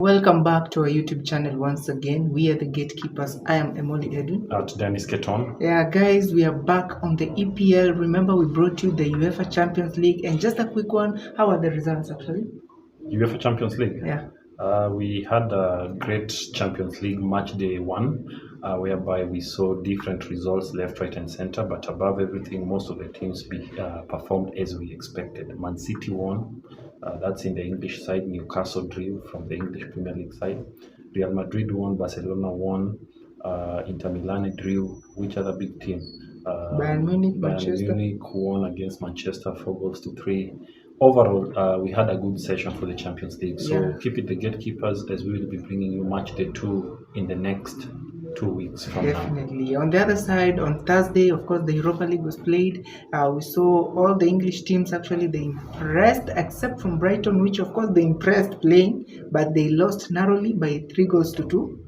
Welcome back to our YouTube channel once again. We are the gatekeepers. I am Emoli Edwin. Dennis Keton. Yeah, guys, we are back on the EPL. Remember, we brought you the UEFA Champions League. And just a quick one, how are the results actually? UEFA Champions League? Yeah. We had a great Champions League match day 1, whereby we saw different results left, right, and center. But above everything, most of the teams performed as we expected. MANCITY won. That's in the English side. Newcastle drew from the English Premier League side. Real Madrid won. Barcelona won. Inter Milan drew. Which other big team? Bayern Munich, Manchester. Munich won against Manchester 4-3. Overall, we had a good session for the Champions League. So keep it the gatekeepers, as we will be bringing you match day 2 in the next 2 weeks from Definitely. On the other side, on Thursday, of course, the Europa League was played. We saw all the English teams actually, they impressed, except from Brighton, which of course they impressed playing, but they lost narrowly by 3-2.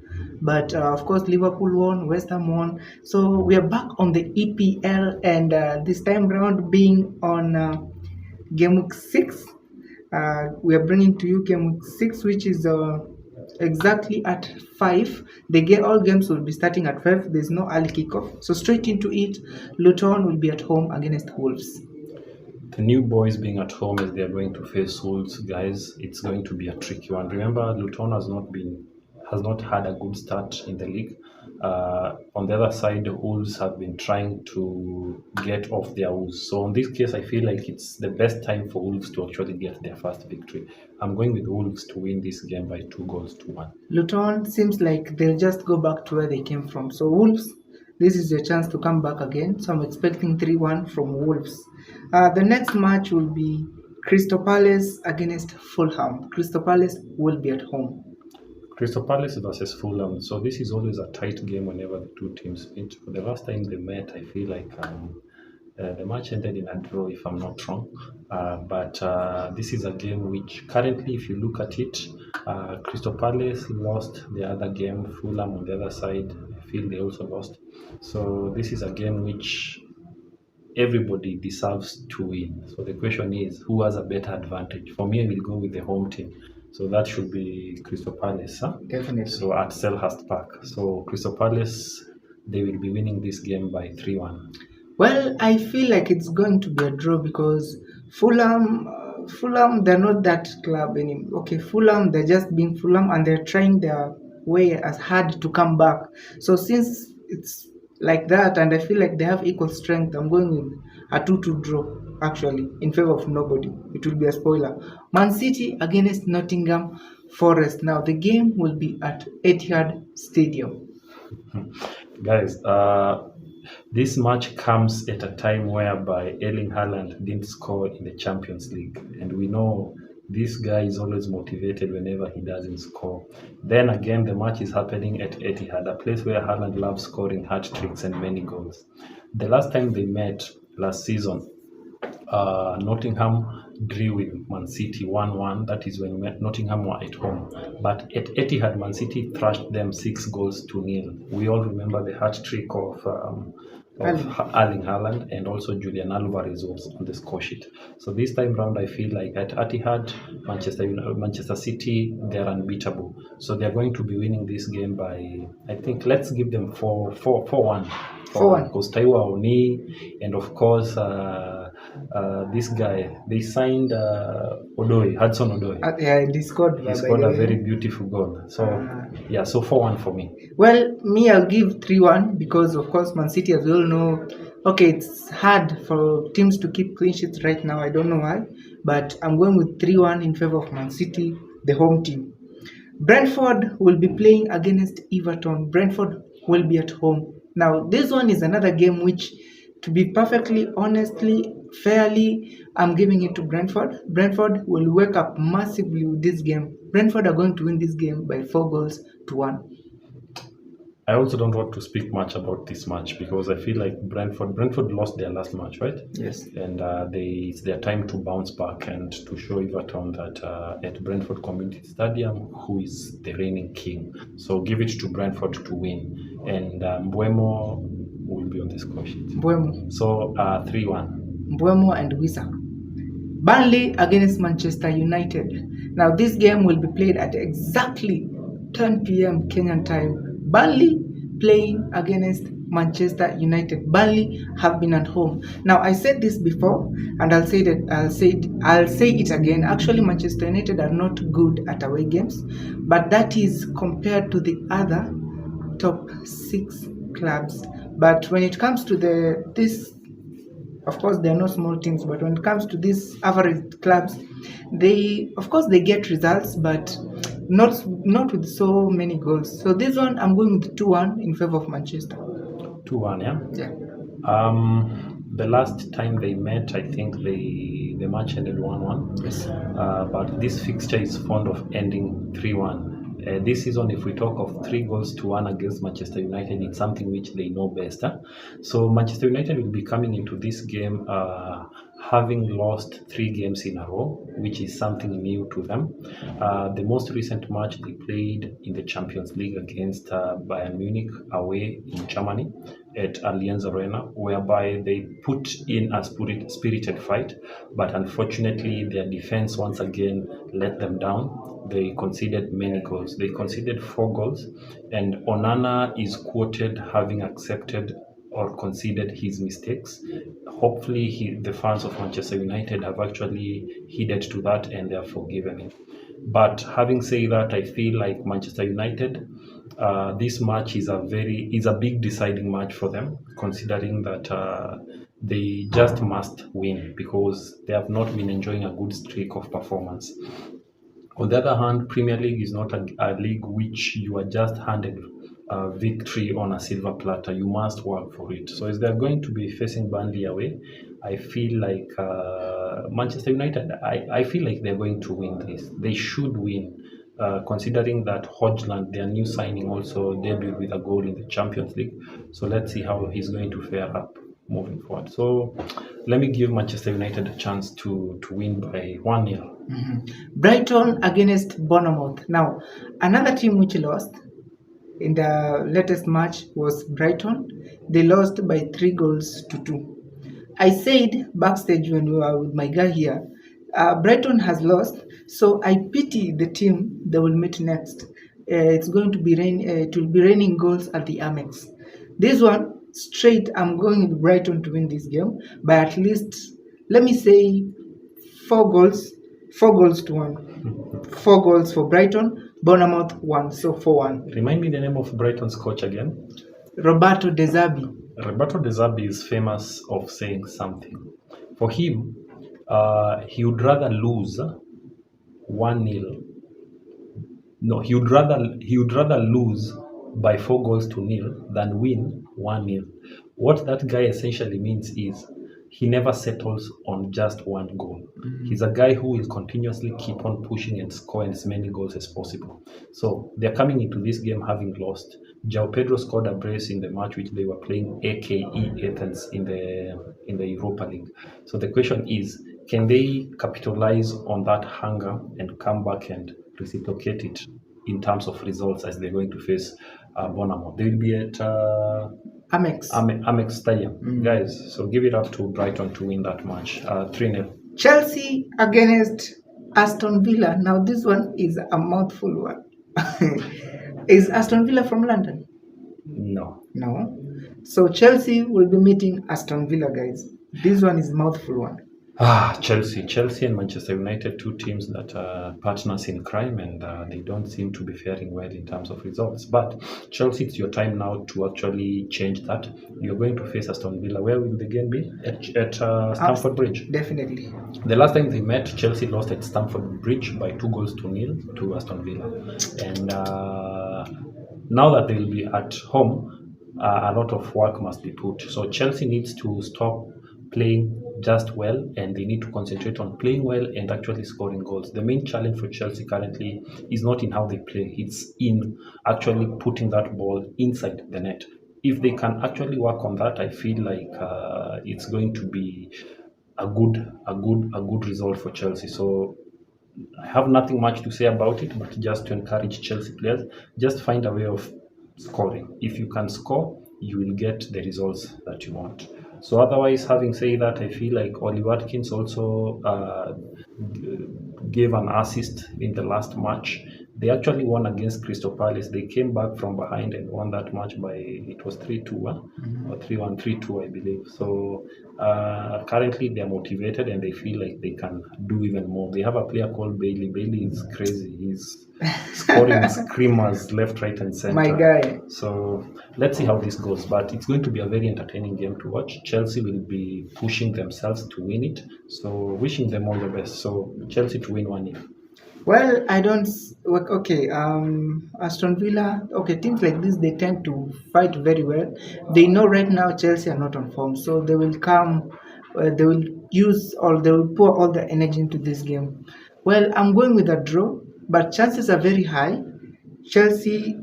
But of course, Liverpool won, WESTHAM won. So we are back on the EPL, and this time round being on game week 6. We are bringing to you game week 6, which is exactly at 5. All games will be starting at 5. There's no early kickoff, so straight into it. Luton will be at home against Wolves. The new boys being at home as they are going to face Wolves, guys, it's going to be a tricky one. Remember, Luton has not had a good start in the league. On the other side, the Wolves have been trying to get off their woes. So in this case, I feel like it's the best time for Wolves to actually get their first victory. I'm going with Wolves to win this game by 2-1. Luton seems like they'll just go back to where they came from. So Wolves, this is your chance to come back again. So I'm expecting 3-1 from Wolves. The next match will be Crystal Palace against Fulham. Crystal Palace will be at home. Crystal Palace versus Fulham. So this is always a tight game whenever the two teams meet. For the last time they met, I feel like the match ended in a draw, if I'm not wrong. But this is a game which currently, if you look at it, Crystal Palace lost the other game. Fulham on the other side, I feel they also lost. So this is a game which everybody deserves to win. So the question is, who has a better advantage? For me, I will go with the home team. So that should be Crystal Palace, huh? Definitely. So at Selhurst Park. So Crystal Palace, they will be winning this game by 3-1. Well, I feel like it's going to be a draw because Fulham, they're not that club anymore. Okay, Fulham, they're just being Fulham and they're trying their way as hard to come back. So since it's like that, and I feel like they have equal strength, I'm going with a 2-2 draw, actually, in favor of nobody. It will be a spoiler. MANCITY against Nottingham Forest. Now, the game will be at Etihad Stadium. Guys, this match comes at a time whereby Erling Haaland didn't score in the Champions League. And we know this guy is always motivated whenever he doesn't score. Then again, the match is happening at Etihad, a place where Haaland loves scoring hat-tricks and many goals. The last time they met last season, Nottingham drew with MANCITY 1-1. That is when Nottingham were at home. But at Etihad, MANCITY thrashed them 6-0. We all remember the hat-trick of Erling Haaland, and also Julian Alvarez was on the score sheet. So this time round, I feel like at Etihad, Manchester City, they're unbeatable. So they're going to be winning this game by, I think, let's give them 4-1. 4-1. Because Taiwo Oni, and of course, this guy, they signed Hudson Odoi. Yeah, he scored a very beautiful goal. So, yeah, so 4-1 for me. Well, me, I'll give 3-1 because, of course, MANCITY, as we all know, okay, it's hard for teams to keep clean sheets right now. I don't know why, but I'm going with 3-1 in favor of MANCITY, the home team. Brentford will be playing against Everton. Brentford will be at home. Now, this one is another game which, to be perfectly honestly, fairly, I'm giving it to Brentford. Brentford will wake up massively with this game. Brentford are going to win this game by 4-1. I also don't want to speak much about this match because I feel like Brentford lost their last match, right? Yes. And it's their time to bounce back and to show Everton that at Brentford Community Stadium, who is the reigning king. So give it to Brentford to win. And Mbeumo will be on the score sheet. Mbeumo. So 3-1. Mbeumo and Wissa. Burnley against Manchester United. Now this game will be played at exactly 10 p.m. Kenyan time. Burnley playing against Manchester United. Burnley have been at home. Now I said this before, and I'll say it again. Actually, Manchester United are not good at away games, but that is compared to the other top 6 clubs. But when it comes to this, of course, they are not small teams, but when it comes to these average clubs, they get results, but not with so many goals. So this one, I'm going with 2-1 in favor of Manchester. 2-1, yeah? Yeah. The last time they met, I think the match ended 1-1. Yes. But this fixture is fond of ending 3-1. This season, if we talk of 3-1 against Manchester United, it's something which they know best. Huh? So Manchester United will be coming into this game having lost 3 games in a row, which is something new to them. The most recent match they played in the Champions League against Bayern Munich away in Germany at Allianz Arena, whereby they put in a spirited fight, but unfortunately their defense once again let them down. They conceded many goals. They conceded 4 goals, and Onana is quoted having accepted or conceded his mistakes. Hopefully the fans of Manchester United have actually heeded to that and they have forgiven him. But having said that, I feel like Manchester United, this match is a big deciding match for them, considering that they just must win because they have not been enjoying a good streak of performance. On the other hand, Premier League is not a league which you are just handed victory on a silver platter. You must work for it. So as they're going to be facing Burnley away, I feel like Manchester United, I feel like they're going to win this. They should win, considering that Hodgland, their new signing, also debuted with a goal in the Champions League. So let's see how he's going to fare up moving forward. So let me give Manchester United a chance to win by 1-0. Brighton against Bournemouth. Now, another team which lost in the latest match was Brighton. They lost by 3-2. I said backstage when we were with my guy here, Brighton has lost, so I pity the team they will meet next. It will be raining goals at the Amex. This one, straight, I'm going with Brighton to win this game by at least, let me say, 4 goals to 1. 4 goals for Brighton, Bournemouth 1, so 4-1. Remind me the name of Brighton's coach again. Roberto De Zerbi. Roberto De Zerbi is famous of saying something. For him, he would rather lose 1-0. No, he would rather lose by 4-0 than win 1-0. What that guy essentially means is he never settles on just 1 goal. He's a guy who will continuously keep on pushing and score as many goals as possible. So they're coming into this game having lost. João Pedro scored a brace in the match which they were playing AKE Athens in the Europa League. So the question is, can they capitalize on that hunger and come back and reciprocate it in terms of results as they're going to face Bournemouth? They will be at Amex Stadium. Guys, so give it up to Brighton to win that match. 3-0. Chelsea against Aston Villa. Now this one is a mouthful one. Is Aston Villa from London? No. So Chelsea will be meeting Aston Villa, guys. This one is a mouthful one. Chelsea and Manchester United, 2 teams that are partners in crime, and they don't seem to be faring well in terms of results. But Chelsea, it's your time now to actually change that. You're going to face Aston Villa. Where will the game be? At Stamford Bridge. Definitely. The last time they met, Chelsea lost at Stamford Bridge by 2-0 to Aston Villa. And now that they'll be at home, a lot of work must be put. So Chelsea needs to stop playing just well, and they need to concentrate on playing well and actually scoring goals. The main challenge for Chelsea currently is not in how they play, it's in actually putting that ball inside the net. If they can actually work on that, I feel like it's going to be a good result for Chelsea. So I have nothing much to say about it, but just to encourage Chelsea players, just find a way of scoring. If you can score, you will get the results that you want. So otherwise, having said that, I feel like Oli Watkins also gave an assist in the last match. They actually won against Crystal Palace. They came back from behind and won that match by, it was 3-2 or 3-1, 3-2, I believe. So currently they are motivated and they feel like they can do even more. They have a player called Bailey. Bailey is crazy. He's scoring screamers left, right, and center. My guy. So let's see how this goes. But it's going to be a very entertaining game to watch. Chelsea will be pushing themselves to win it. So wishing them all the best. So Chelsea to win 1-0. Well, I don't. Okay, Aston Villa. Okay, teams like this, they tend to fight very well. They know right now Chelsea are not on form, so they will come. They will use all. They will pour all the energy into this game. Well, I'm going with a draw, but chances are very high. Chelsea,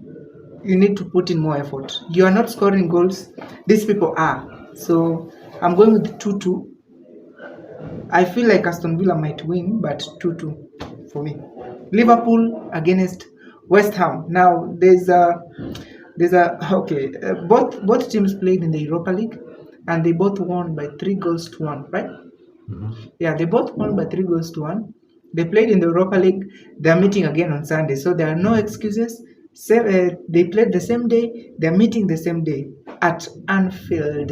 you need to put in more effort. You are not scoring goals. These people are. So I'm going with 2-2. I feel like Aston Villa might win, but 2-2 for me. Liverpool against West Ham. Now there's a okay. Both teams played in the Europa League, and they both won by 3-1, right? Yeah, they both won by 3-1. They played in the Europa League. They are meeting again on Sunday, so there are no excuses. They played the same day. They are meeting the same day at Anfield.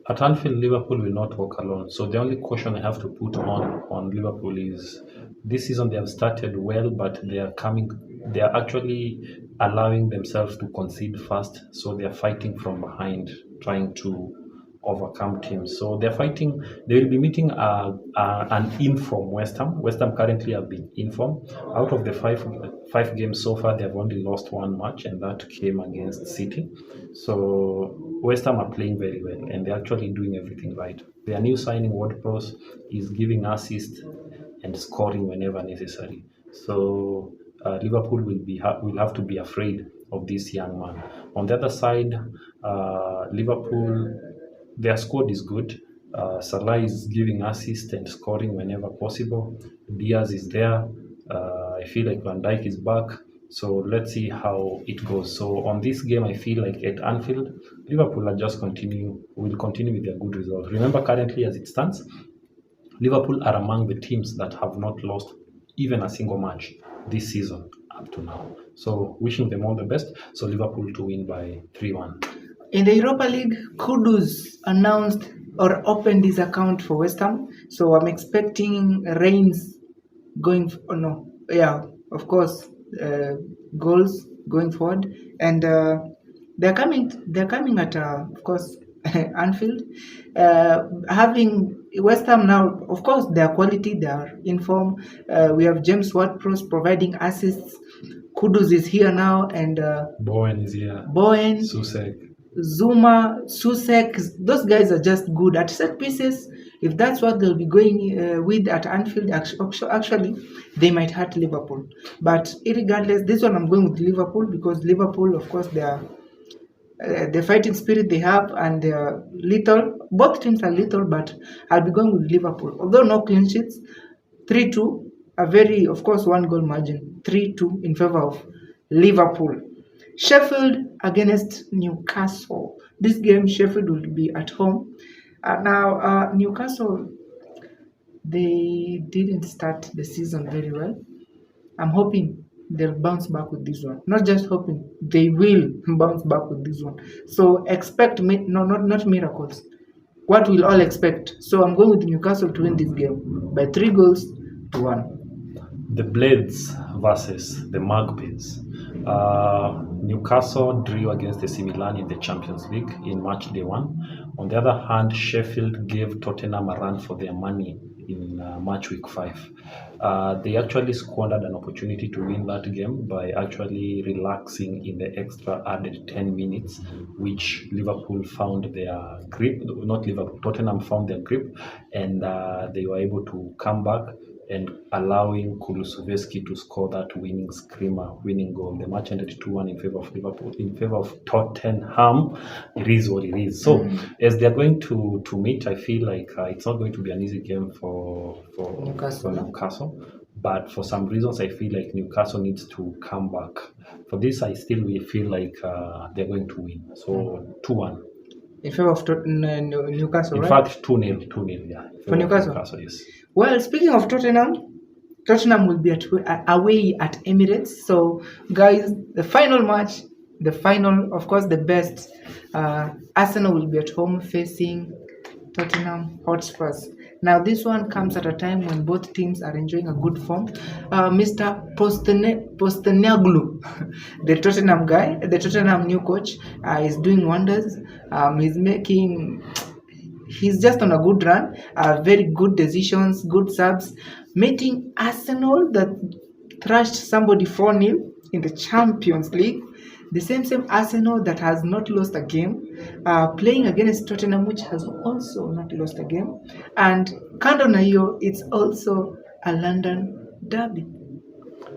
At Anfield, Liverpool will not walk alone. So the only caution I have to put on Liverpool is this season they have started well, but they are actually allowing themselves to concede fast. So they are fighting from behind, trying to overcome teams. So they're fighting. They will be meeting an inform West Ham. West Ham currently have been inform. Out of the five games so far, they have only lost one match, and that came against City. So West Ham are playing very well, and they're actually doing everything right. Their new signing, WordPress, is giving assists and scoring whenever necessary. So Liverpool will have to be afraid of this young man. On the other side, Liverpool, their squad is good. Salah is giving assists and scoring whenever possible. Diaz is there. I feel like Van Dijk is back. So let's see how it goes. So on this game, I feel like at Anfield, Liverpool will continue with their good results. Remember, currently as it stands, Liverpool are among the teams that have not lost even a single match this season up to now. So wishing them all the best. So Liverpool to win by 3-1. In the Europa League, Kudus announced or opened his account for West Ham. So I'm expecting Reigns going. Of course, goals going forward, and they're coming at of course Anfield. Having West Ham now, of course, their quality, they are in form. We have James Ward-Prowse providing assists. Kudus is here now, and Bowen is here. Bowen, Susek. Zuma, Susek, those guys are just good at set pieces. If that's what they'll be going with at Anfield, actually, they might hurt Liverpool. But irregardless, this one I'm going with Liverpool because Liverpool, of course, they are the fighting spirit they have, and they are little. Both teams are little, but I'll be going with Liverpool. Although no clean sheets, 3-2, a very, of course, one goal margin, 3-2 in favor of Liverpool. Sheffield against Newcastle. This game, Sheffield will be at home. Now, Newcastle, they didn't start the season very well. I'm hoping they'll bounce back with this one. Not just hoping, they will bounce back with this one. So expect, not miracles. What we'll all expect. So I'm going with Newcastle to win this game by 3-1. The Blades versus the Magpies. Newcastle drew against AC Milan in the Champions League in match day 1. On the other hand, Sheffield gave Tottenham a run for their money in match week 5. They actually squandered an opportunity to win that game by actually relaxing in the extra added 10 minutes, which Liverpool found their grip. Not Liverpool, Tottenham found their grip, and they were able to come back and allowing Kulusevski to score that winning goal. The match ended 2-1 in favor of Liverpool, in favor of Tottenham. It is what it is. So as they're going to meet, I feel like it's not going to be an easy game for Newcastle. But for some reasons, I feel like Newcastle needs to come back. For this, I still feel like they're going to win. So 2-1. in favor of Newcastle, In right? fact, 2-0, 2-0, yeah. in For favor of Newcastle. yes. Well, speaking of Tottenham, Tottenham will be away at Emirates. So, guys, the final match, of course, the best. Arsenal will be at home facing Tottenham Hotspurs. Now, this one comes at a time when both teams are enjoying a good form. Mr. Postecoglou, the Tottenham guy, the Tottenham new coach, is doing wonders. He's just on a good run, very good decisions, good subs, meeting Arsenal that thrashed somebody 4-0 in the Champions League. The same Arsenal that has not lost a game, playing against Tottenham, which has also not lost a game. And kando na hiyo, it's also a London derby.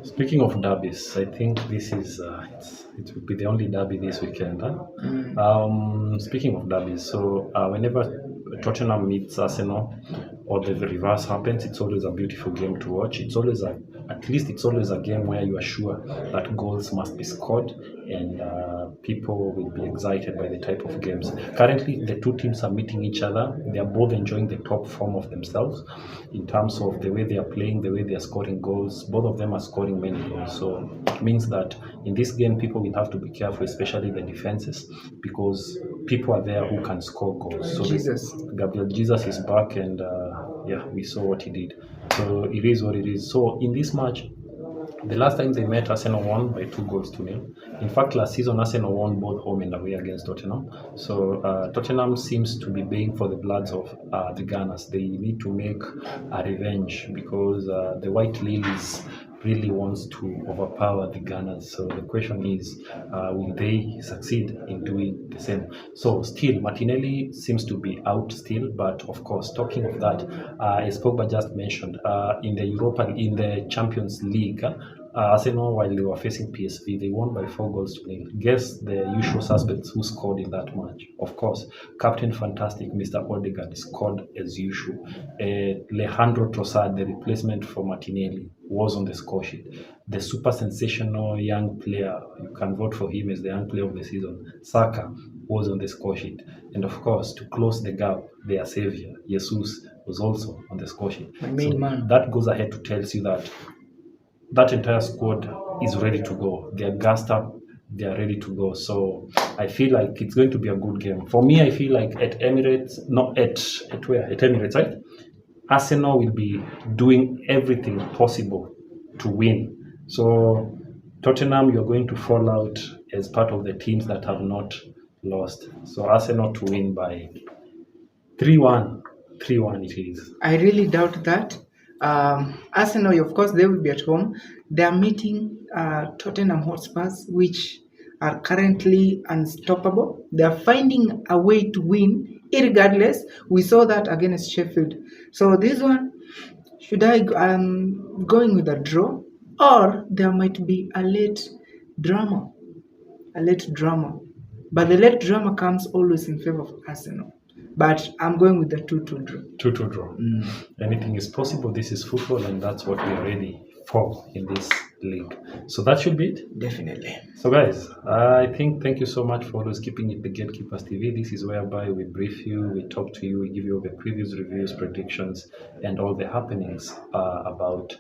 Speaking of derbies, I think this is it will be the only derby this weekend. Huh? Speaking of derbies, so whenever Tottenham meets Arsenal or the reverse happens, it's always a beautiful game to watch. It's always at least it's always a game where you are sure that goals must be scored and people will be excited by the type of games. Currently, the two teams are meeting each other. They are both enjoying the top form of themselves in terms of the way they are playing, the way they are scoring goals. Both of them are scoring many goals. So it means that in this game, people will have to be careful, especially the defenses, because people are there who can score goals. So Gabriel Jesus is back, and yeah, we saw what he did. So it is what it is. So in this match, the last time they met, Arsenal won by 2-0. In fact, last season, Arsenal won both home and away against Tottenham. So Tottenham seems to be baying for the bloods of the Gunners. They need to make a revenge because the White Lilies really wants to overpower the Gunners. So the question is, will they succeed in doing the same? So still, Martinelli seems to be out still, but of course, talking of that, as Pogba just mentioned, in the Champions League, Arsenal, while they were facing PSV, they won by 4-0. Guess the usual suspects who scored in that match. Of course, Captain Fantastic, Mr. Odegaard, scored as usual. Alejandro Trossard, the replacement for Martinelli, was on the score sheet. The super sensational young player, you can vote for him as the young player of the season, Saka, was on the score sheet. And of course, to close the gap, their savior, Jesus, was also on the score sheet. That goes ahead to tell you that entire squad is ready to go. They are gassed up. They are ready to go. So I feel like it's going to be a good game. For me, I feel like at Emirates, not at where? At Emirates, right? Arsenal will be doing everything possible to win. So Tottenham, you're going to fall out as part of the teams that have not lost. So Arsenal to win by 3-1. 3-1 it is. I really doubt that. Arsenal, of course, they will be at home. They are meeting Tottenham Hotspurs, which are currently unstoppable. They are finding a way to win, irregardless. We saw that against Sheffield. So this one, should I going with a draw, or there might be a late drama? But the late drama comes always in favor of Arsenal. But I'm going with the 2-2 draw. 2-2 draw. Anything is possible. This is football, and that's what we are ready for in this league. So that should be it. Definitely. So guys, I think thank you so much for always keeping it the Gatekeepers TV. This is whereby we brief you, we talk to you, we give you all the previews, reviews, predictions, and all the happenings about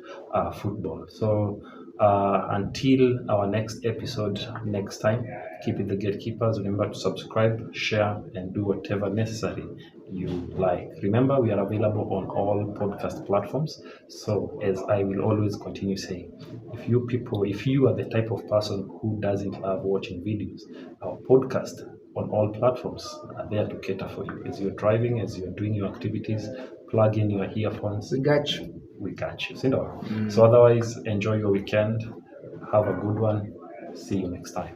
football. So until our next episode next time, keep it the Gatekeepers. Remember to subscribe, share, and do whatever necessary you like. Remember, we are available on all podcast platforms. So as I will always continue saying, if you are the type of person who doesn't love watching videos, our podcast on all platforms are there to cater for you. As you're driving, as you're doing your activities, plug in your earphones. We got you. So otherwise, enjoy your weekend. Have a good one. See you next time.